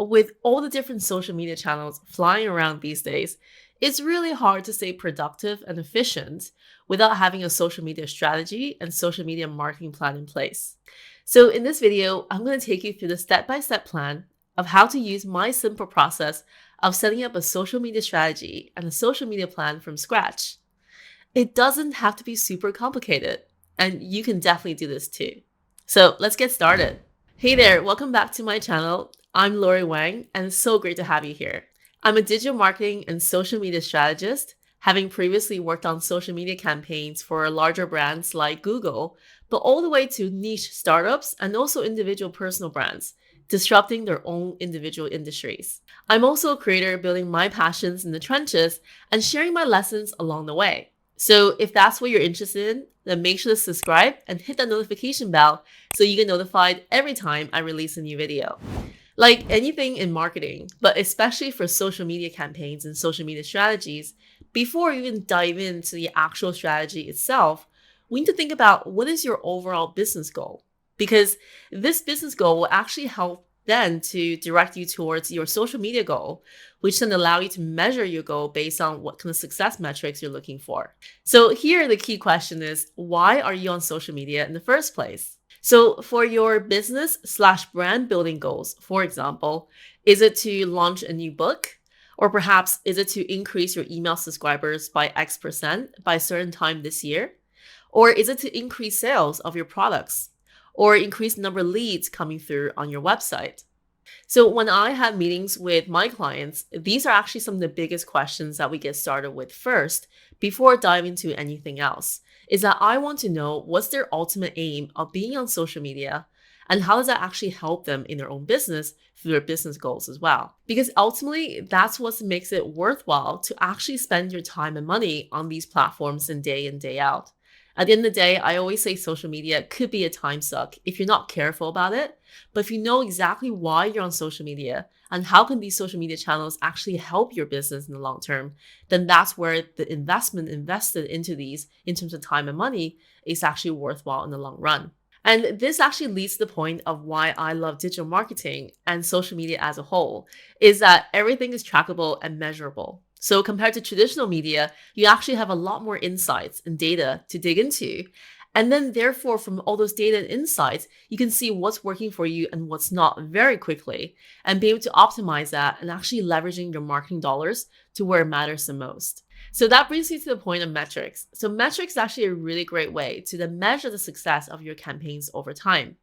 with all the different social media channels flying around these days, it's really hard to stay productive and efficient without having a social media strategy and social media marketing plan in place. So, in this video, I'm going to take you through the step by step plan of how to use my simple process of setting up a social media strategy and a social media plan from scratch. It doesn't have to be super complicated, and you can definitely do this too. So, let's get started. Hey there, welcome back to my channel. I'm Laurie Wang, and it's so great to have you here. I'm a digital marketing and social media strategist, having previously worked on social media campaigns for larger brands like Google, but all the way to niche startups and also individual personal brands, disrupting their own individual industries. I'm also a creator building my passions in the trenches and sharing my lessons along the way. So if that's what you're interested in, then make sure to subscribe and hit that notification bell so you get notified every time I release a new video. Like anything in marketing, but especially for social media campaigns and social media strategies, before you even dive into the actual strategy itself, we need to think about what is your overall business goal? Because this business goal will actually help then to direct you towards your social media goal, which then allow you to measure your goal based on what kind of success metrics you're looking for. So here the key question is, why are you on social media in the first place? So for your business/brand building goals, for example, is it to launch a new book? Or perhaps is it to increase your email subscribers by X% by a certain time this year? Or is it to increase sales of your products? Or increase the number of leads coming through on your website? So when I have meetings with my clients, these are actually some of the biggest questions that we get started with first before diving into anything else, is that I want to know what's their ultimate aim of being on social media and how does that actually help them in their own business through their business goals as well. Because ultimately, that's what makes it worthwhile to actually spend your time and money on these platforms and day out. At the end of the day, I always say social media could be a time suck if you're not careful about it. But if you know exactly why you're on social media and how can these social media channels actually help your business in the long term, then that's where the investment invested into these in terms of time and money is actually worthwhile in the long run. And this actually leads to the point of why I love digital marketing and social media as a whole, is that everything is trackable and measurable. So compared to traditional media, you actually have a lot more insights and data to dig into. And then therefore, from all those data and insights, you can see what's working for you and what's not very quickly and be able to optimize that and actually leveraging your marketing dollars to where it matters the most. So that brings you to the point of metrics. So metrics is actually a really great way to then measure the success of your campaigns over time.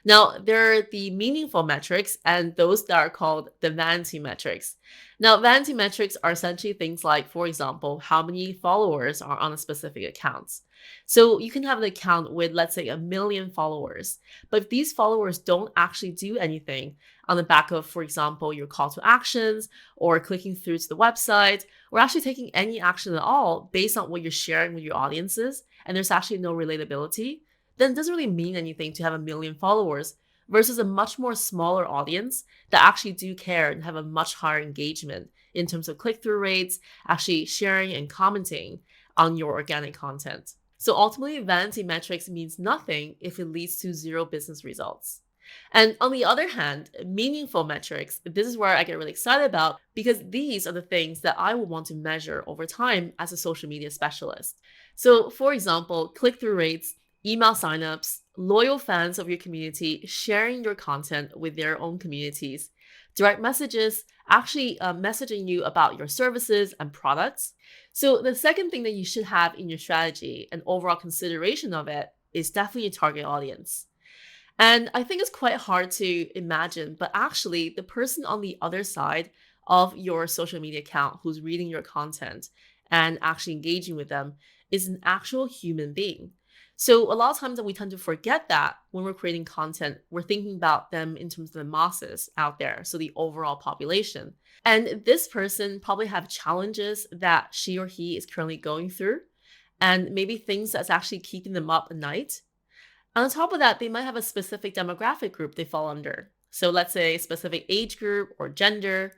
Now, there are the meaningful metrics and those that are called the vanity metrics. Now, vanity metrics are essentially things like, for example, how many followers are on a specific account. So you can have an account with, let's say, 1 million followers, but if these followers don't actually do anything on the back of, for example, your call to actions or clicking through to the website or actually taking any action at all based on what you're sharing with your audiences, and there's actually no relatability, then it doesn't really mean anything to have 1 million followers versus a much more smaller audience that actually do care and have a much higher engagement in terms of click-through rates, actually sharing and commenting on your organic content. So ultimately, vanity metrics means nothing if it leads to zero business results. And on the other hand, meaningful metrics, this is where I get really excited about because these are the things that I will want to measure over time as a social media specialist. So for example, click-through rates, email signups, loyal fans of your community sharing your content with their own communities, direct messages, actually messaging you about your services and products. So the second thing that you should have in your strategy and overall consideration of it is definitely a target audience. And I think it's quite hard to imagine, but actually the person on the other side of your social media account who's reading your content and actually engaging with them is an actual human being. So a lot of times that we tend to forget that when we're creating content, we're thinking about them in terms of the masses out there, so the overall population. And this person probably have challenges that she or he is currently going through, and maybe things that's actually keeping them up at night. And on top of that, they might have a specific demographic group they fall under. So let's say a specific age group or gender.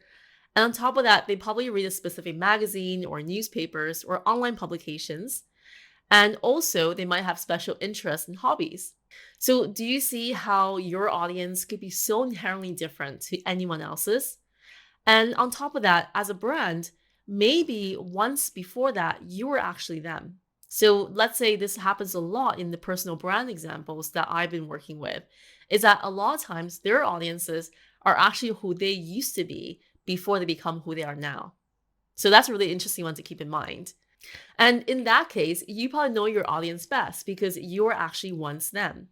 And on top of that, they probably read a specific magazine or newspapers or online publications. And also, they might have special interests and hobbies. So, do you see how your audience could be so inherently different to anyone else's? And on top of that, as a brand, maybe once before that, you were actually them. So let's say this happens a lot in the personal brand examples that I've been working with, is that a lot of times their audiences are actually who they used to be before they become who they are now. So that's a really interesting one to keep in mind. And in that case, you probably know your audience best because you were actually once them.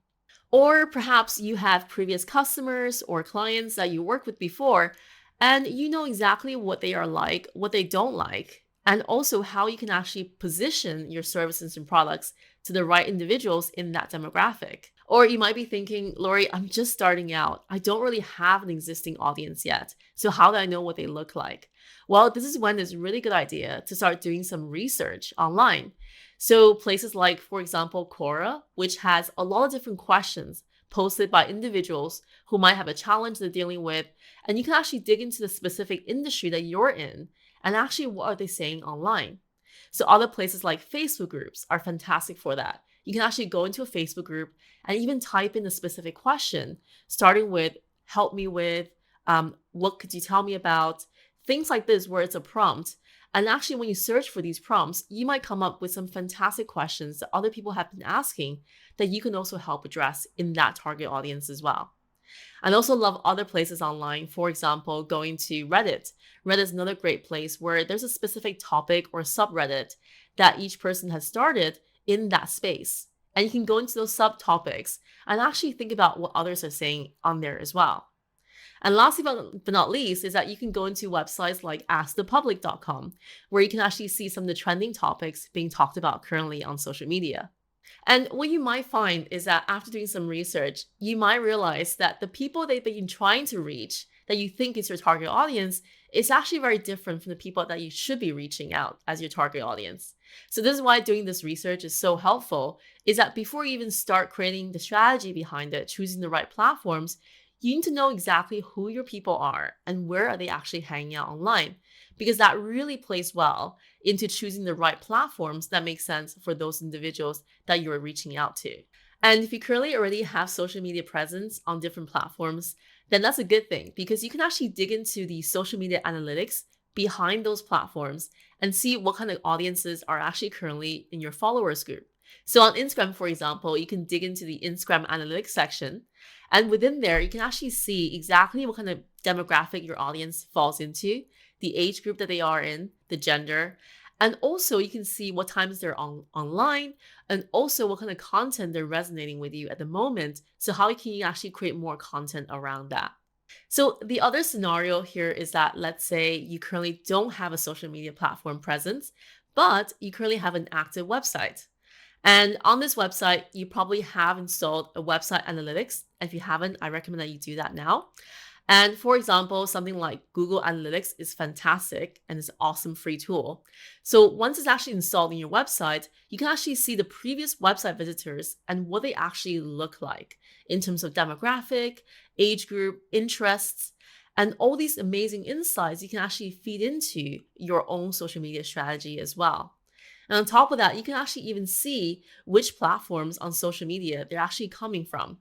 Or perhaps you have previous customers or clients that you worked with before, and you know exactly what they are like, what they don't like, and also how you can actually position your services and products to the right individuals in that demographic. Or you might be thinking, Laurie, I'm just starting out. I don't really have an existing audience yet. So, how do I know what they look like? Well, this is when it's a really good idea to start doing some research online. So places like, for example, Quora, which has a lot of different questions posted by individuals who might have a challenge they're dealing with, and you can actually dig into the specific industry that you're in and actually what are they saying online. So other places like Facebook groups are fantastic for that. You can actually go into a Facebook group and even type in a specific question, starting with help me with, what could you tell me about, things like this where it's a prompt. And actually, when you search for these prompts, you might come up with some fantastic questions that other people have been asking that you can also help address in that target audience as well. And also love other places online. For example, going to Reddit. Reddit is another great place where there's a specific topic or subreddit that each person has started in that space. And you can go into those subtopics and actually think about what others are saying on there as well. And lastly, but not least, is that you can go into websites like askthepublic.com, where you can actually see some of the trending topics being talked about currently on social media. And what you might find is that after doing some research, you might realize that the people that you're trying to reach, that you think is your target audience, is actually very different from the people that you should be reaching out as your target audience. So this is why doing this research is so helpful, is that before you even start creating the strategy behind it, choosing the right platforms, you need to know exactly who your people are and where are they actually hanging out online, because that really plays well into choosing the right platforms that make sense for those individuals that you're reaching out to. And if you currently already have social media presence on different platforms, then that's a good thing because you can actually dig into the social media analytics behind those platforms and see what kind of audiences are actually currently in your followers group. So on Instagram, for example, you can dig into the Instagram analytics section. And within there, you can actually see exactly what kind of demographic your audience falls into, the age group that they are in, the gender. And also you can see what times they're online and also what kind of content they're resonating with you at the moment. So how can you actually create more content around that? So the other scenario here is that let's say you currently don't have a social media platform presence, but you currently have an active website. And on this website, you probably have installed a website analytics. If you haven't, I recommend that you do that now. And for example, something like Google Analytics is fantastic and it's an awesome free tool. So once it's actually installed in your website, you can actually see the previous website visitors and what they actually look like in terms of demographic, age group, interests, and all these amazing insights you can actually feed into your own social media strategy as well. And on top of that, you can actually even see which platforms on social media they're actually coming from.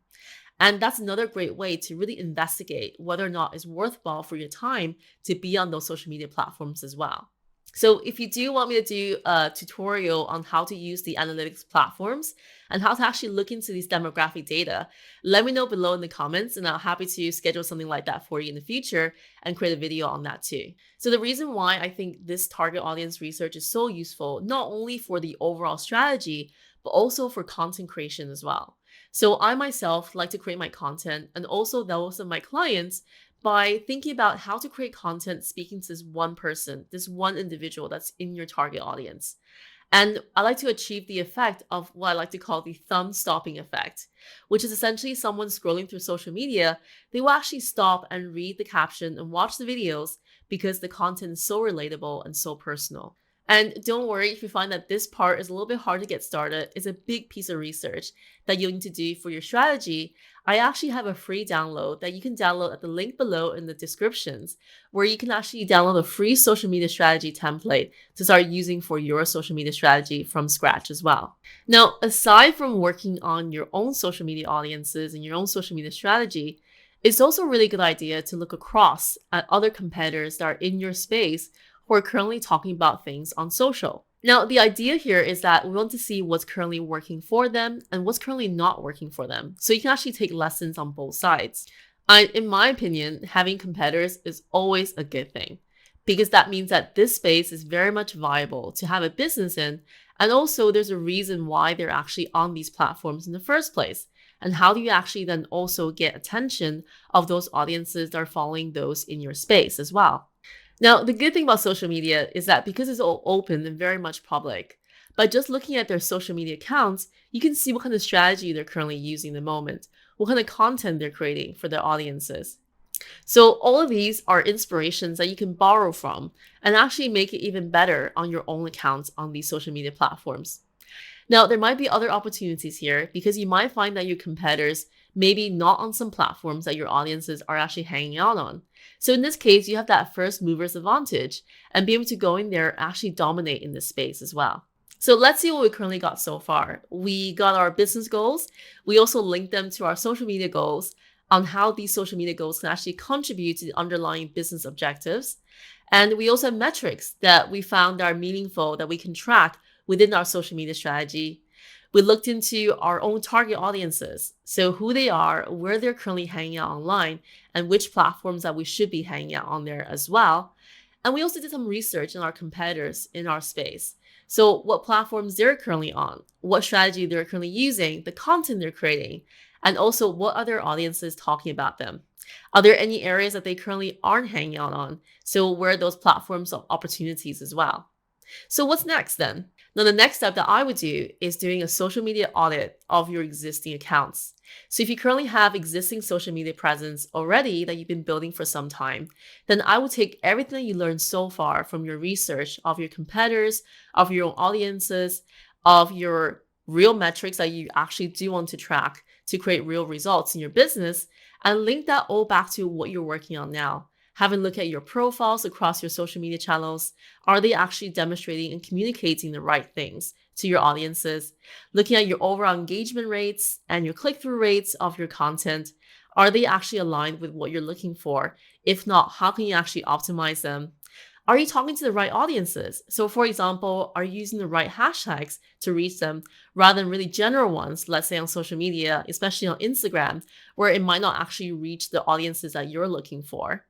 And that's another great way to really investigate whether or not it's worthwhile for your time to be on those social media platforms as well. So if you do want me to do a tutorial on how to use the analytics platforms and how to actually look into these demographic data, let me know below in the comments and I'm happy to schedule something like that for you in the future and create a video on that too. So the reason why I think this target audience research is so useful, not only for the overall strategy, but also for content creation as well. So I myself like to create my content and also those of my clients by thinking about how to create content speaking to this one person, this one individual that's in your target audience. And I like to achieve the effect of what I like to call the thumb stopping effect, which is essentially someone scrolling through social media, they will actually stop and read the caption and watch the videos because the content is so relatable and so personal. And don't worry if you find that this part is a little bit hard to get started. It's a big piece of research that you'll need to do for your strategy. I actually have a free download that you can download at the link below in the descriptions, where you can actually download a free social media strategy template to start using for your social media strategy from scratch as well. Now, aside from working on your own social media audiences and your own social media strategy, it's also a really good idea to look across at other competitors that are in your space who are currently talking about things on social. Now, the idea here is that we want to see what's currently working for them and what's currently not working for them. So you can actually take lessons on both sides. In my opinion, having competitors is always a good thing because that means that this space is very much viable to have a business in. And also, there's a reason why they're actually on these platforms in the first place. And how do you actually then also get attention of those audiences that are following those in your space as well? Now, the good thing about social media is that because it's all open and very much public, by just looking at their social media accounts, you can see what kind of strategy they're currently using in the moment, what kind of content they're creating for their audiences. So all of these are inspirations that you can borrow from and actually make it even better on your own accounts on these social media platforms. Now, there might be other opportunities here because you might find that your competitors maybe not on some platforms that your audiences are actually hanging out on. So in this case, you have that first mover's advantage and be able to go in there and actually dominate in this space as well. So let's see what we currently got so far. We got our business goals. We also linked them to our social media goals on how these social media goals can actually contribute to the underlying business objectives. And we also have metrics that we found are meaningful that we can track within our social media strategy. We looked into our own target audiences, so who they are, where they're currently hanging out online, and which platforms that we should be hanging out on there as well. And we also did some research on our competitors in our space. So what platforms they're currently on, what strategy they're currently using, the content they're creating, and also what other audiences talking about them. Are there any areas that they currently aren't hanging out on? So where are those platforms of opportunities as well? So what's next then? Now, the next step that I would do is doing a social media audit of your existing accounts. So if you currently have existing social media presence already that you've been building for some time, then I would take everything that you learned so far from your research of your competitors, of your own audiences, of your real metrics that you actually do want to track to create real results in your business, and link that all back to what you're working on now. Have a look at your profiles across your social media channels. Are they actually demonstrating and communicating the right things to your audiences? Looking at your overall engagement rates and your click-through rates of your content. Are they actually aligned with what you're looking for? If not, how can you actually optimize them? Are you talking to the right audiences? So for example, are you using the right hashtags to reach them rather than really general ones, let's say on social media, especially on Instagram, where it might not actually reach the audiences that you're looking for?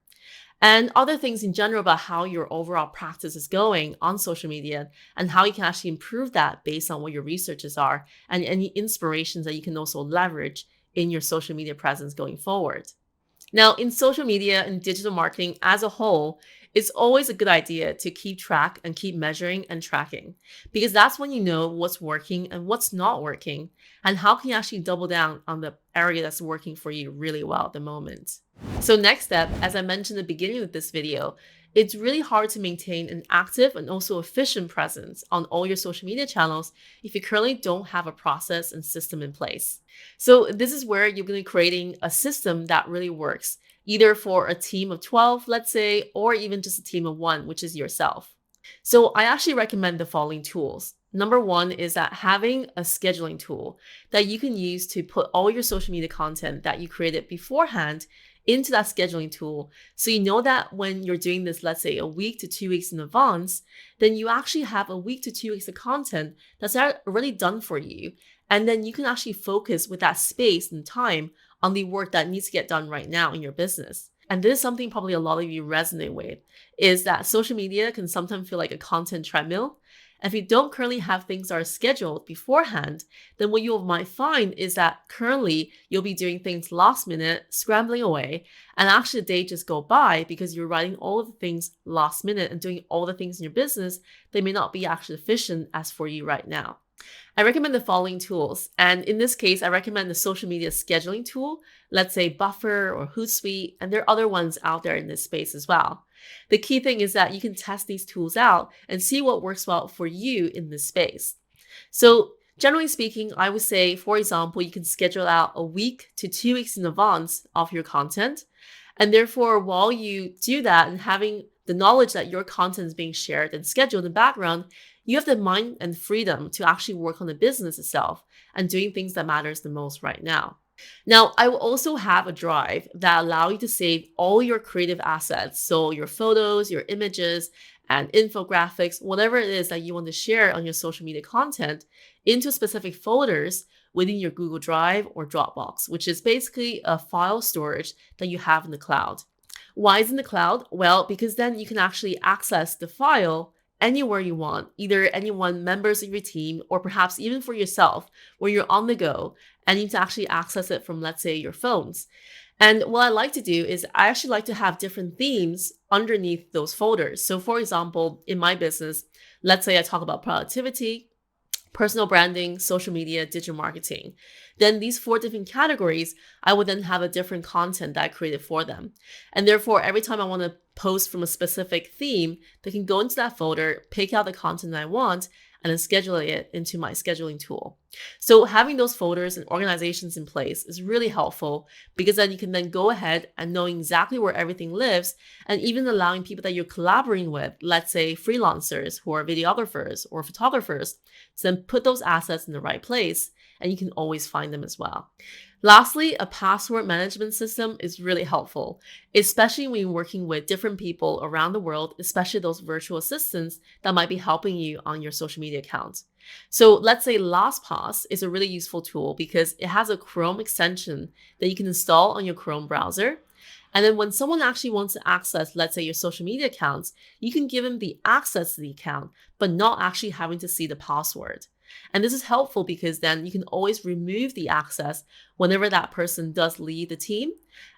And other things in general about how your overall practice is going on social media and how you can actually improve that based on what your researches are and any inspirations that you can also leverage in your social media presence going forward. Now, in social media and digital marketing as a whole, it's always a good idea to keep track and keep measuring and tracking because that's when you know what's working and what's not working and how can you actually double down on the area that's working for you really well at the moment. So next step, as I mentioned at the beginning of this video, it's really hard to maintain an active and also efficient presence on all your social media channels if you currently don't have a process and system in place. So this is where you're going to be creating a system that really works, either for a team of 12, let's say, or even just a team of one, which is yourself. So I actually recommend the following tools. Number one is that having a scheduling tool that you can use to put all your social media content that you created beforehand into that scheduling tool. So you know that when you're doing this, let's say a week to 2 weeks in advance, then you actually have a week to 2 weeks of content that's already done for you. And then you can actually focus with that space and time on the work that needs to get done right now in your business. And this is something probably a lot of you resonate with, is that social media can sometimes feel like a content treadmill. If you don't currently have things that are scheduled beforehand, then what you might find is that currently you'll be doing things last minute, scrambling away, and actually the day just go by because you're writing all of the things last minute and doing all the things in your business that may not be actually efficient as for you right now. I recommend the following tools. And in this case, I recommend the social media scheduling tool, let's say Buffer or Hootsuite, and there are other ones out there in this space as well. The key thing is that you can test these tools out and see what works well for you in this space. So, generally speaking, I would say, for example, you can schedule out a week to 2 weeks in advance of your content. And therefore, while you do that and having the knowledge that your content is being shared and scheduled in the background, you have the mind and freedom to actually work on the business itself and doing things that matters the most right now. Now, I will also have a drive that allow you to save all your creative assets. So your photos, your images, and infographics, whatever it is that you want to share on your social media content into specific folders within your Google Drive or Dropbox, which is basically a file storage that you have in the cloud. Why is in the cloud? Well, because then you can actually access the file anywhere you want, either anyone members of your team or perhaps even for yourself, where you're on the go and you need to actually access it from, let's say, your phones. And what I like to do is I actually like to have different themes underneath those folders. So for example, in my business, let's say I talk about productivity, personal branding, social media, digital marketing. Then these 4 different categories, I would then have a different content that I created for them. And therefore, every time I want to post from a specific theme, they can go into that folder, pick out the content I want, and then schedule it into my scheduling tool. So having those folders and organizations in place is really helpful because then you can then go ahead and know exactly where everything lives, and even allowing people that you're collaborating with, let's say freelancers who are videographers or photographers, to then put those assets in the right place and you can always find them as well. Lastly, a password management system is really helpful, especially when you're working with different people around the world, especially those virtual assistants that might be helping you on your social media account. So let's say LastPass is a really useful tool because it has a Chrome extension that you can install on your Chrome browser. And then when someone actually wants to access, let's say, your social media accounts, you can give them the access to the account, but not actually having to see the password. And this is helpful because then you can always remove the access whenever that person does leave the team.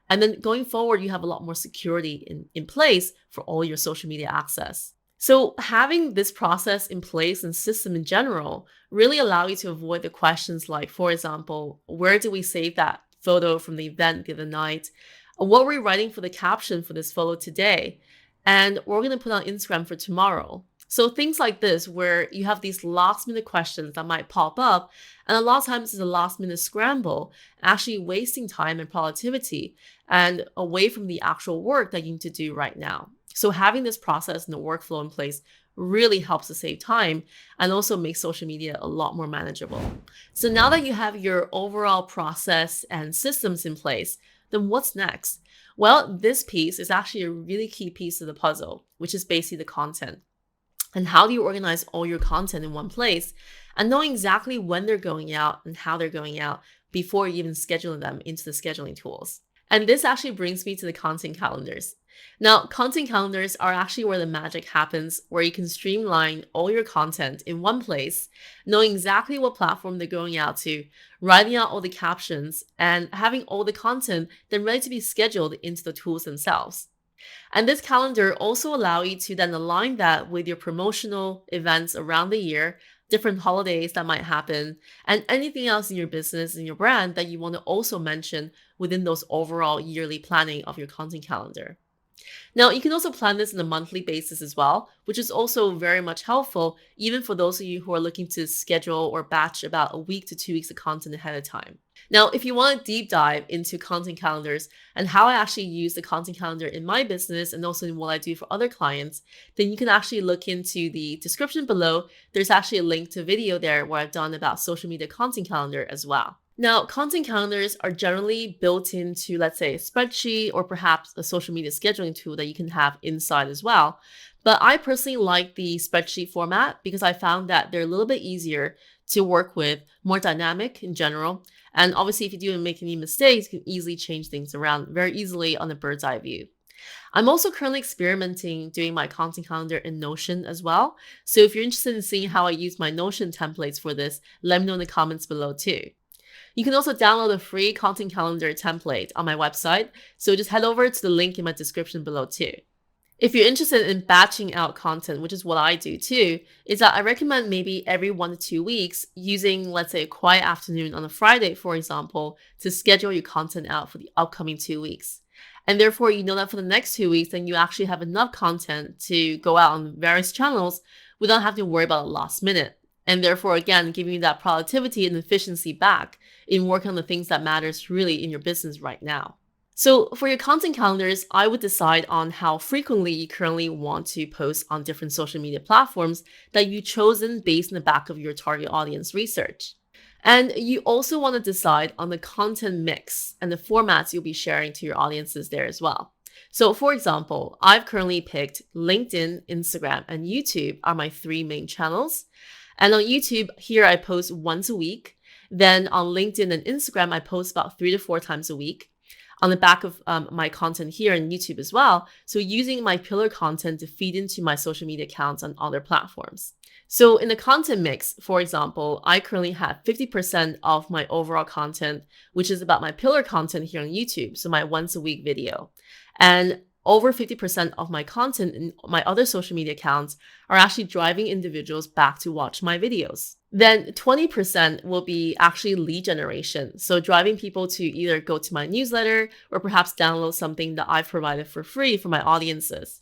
And then going forward, you have a lot more security in place for all your social media access. So having this process in place and system in general really allow you to avoid the questions like, for example, where do we save that photo from the event the other night? What were we writing for the caption for this photo today? And what we're going to put on Instagram for tomorrow. So things like this, where you have these last minute questions that might pop up, and a lot of times it's a last minute scramble, actually wasting time and productivity and away from the actual work that you need to do right now. So having this process and the workflow in place really helps to save time and also make social media a lot more manageable. So now that you have your overall process and systems in place, then what's next? Well, this piece is actually a really key piece of the puzzle, which is basically the content. And how do you organize all your content in one place and knowing exactly when they're going out and how they're going out before you even scheduling them into the scheduling tools? And this actually brings me to the content calendars. Now, content calendars are actually where the magic happens, where you can streamline all your content in one place, knowing exactly what platform they're going out to, writing out all the captions, and having all the content then ready to be scheduled into the tools themselves. And this calendar also allow you to then align that with your promotional events around the year, different holidays that might happen, and anything else in your business and your brand that you want to also mention within those overall yearly planning of your content calendar. Now, you can also plan this on a monthly basis as well, which is also very much helpful, even for those of you who are looking to schedule or batch about a week to 2 weeks of content ahead of time. Now, if you want to deep dive into content calendars and how I actually use the content calendar in my business and also in what I do for other clients, then you can actually look into the description below. There's actually a link to a video there where I've done about social media content calendar as well. Now, content calendars are generally built into, let's say, a spreadsheet or perhaps a social media scheduling tool that you can have inside as well. But I personally like the spreadsheet format because I found that they're a little bit easier to work with, more dynamic in general. And obviously, if you do make any mistakes, you can easily change things around very easily on a bird's eye view. I'm also currently experimenting doing my content calendar in Notion as well. So if you're interested in seeing how I use my Notion templates for this, let me know in the comments below too. You can also download a free content calendar template on my website. So just head over to the link in my description below too. If you're interested in batching out content, which is what I do too, is that I recommend maybe every 1 to 2 weeks using, let's say, a quiet afternoon on a Friday, for example, to schedule your content out for the upcoming 2 weeks. And therefore, you know that for the next 2 weeks, then you actually have enough content to go out on various channels without having to worry about the last minute. And therefore, again, giving you that productivity and efficiency back in working on the things that matters really in your business right now. So for your content calendars, I would decide on how frequently you currently want to post on different social media platforms that you've chosen based on the back of your target audience research. And you also want to decide on the content mix and the formats you'll be sharing to your audiences there as well. So for example, I've currently picked LinkedIn, Instagram, and YouTube are my three main channels. And on YouTube, here I post once a week. Then on LinkedIn and Instagram, I post about 3 to 4 times a week on the back of my content here on YouTube as well. So using my pillar content to feed into my social media accounts on other platforms. So in the content mix, for example, I currently have 50% of my overall content, which is about my pillar content here on YouTube. So my once a week video. And over 50% of my content in my other social media accounts are actually driving individuals back to watch my videos. Then 20% will be actually lead generation. So driving people to either go to my newsletter or perhaps download something that I've provided for free for my audiences.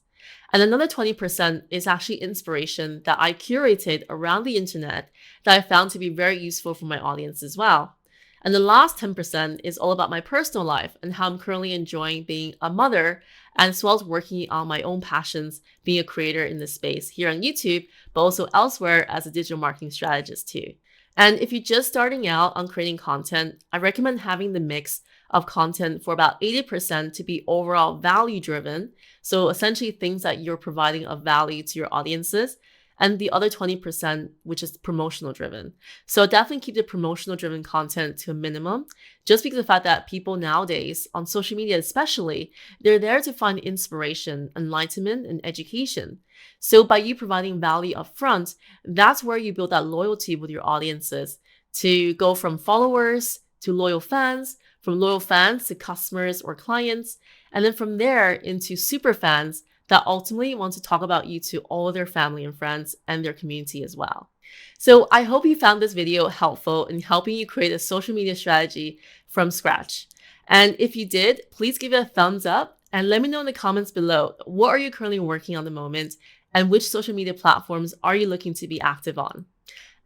And another 20% is actually inspiration that I curated around the internet that I found to be very useful for my audience as well. And the last 10% is all about my personal life and how I'm currently enjoying being a mother, and as well as working on my own passions, being a creator in this space here on YouTube, but also elsewhere as a digital marketing strategist too. And if you're just starting out on creating content, I recommend having the mix of content for about 80% to be overall value driven. So essentially things that you're providing of value to your audiences, and the other 20%, which is promotional driven. So definitely keep the promotional driven content to a minimum, just because of the fact that people nowadays on social media, especially, they're there to find inspiration, enlightenment, and education. So by you providing value upfront, that's where you build that loyalty with your audiences to go from followers to loyal fans, from loyal fans to customers or clients, and then from there into super fans that ultimately want to talk about you to all of their family and friends and their community as well. So I hope you found this video helpful in helping you create a social media strategy from scratch. And if you did, please give it a thumbs up and let me know in the comments below, what are you currently working on the moment and which social media platforms are you looking to be active on?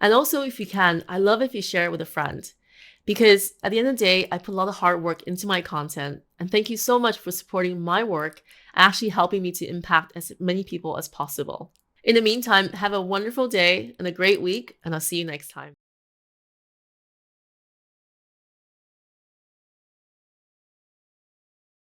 And also, if you can, I love if you share it with a friend, because at the end of the day, I put a lot of hard work into my content. And thank you so much for supporting my work, actually helping me to impact as many people as possible. In the meantime, have a wonderful day and a great week, and I'll see you next time.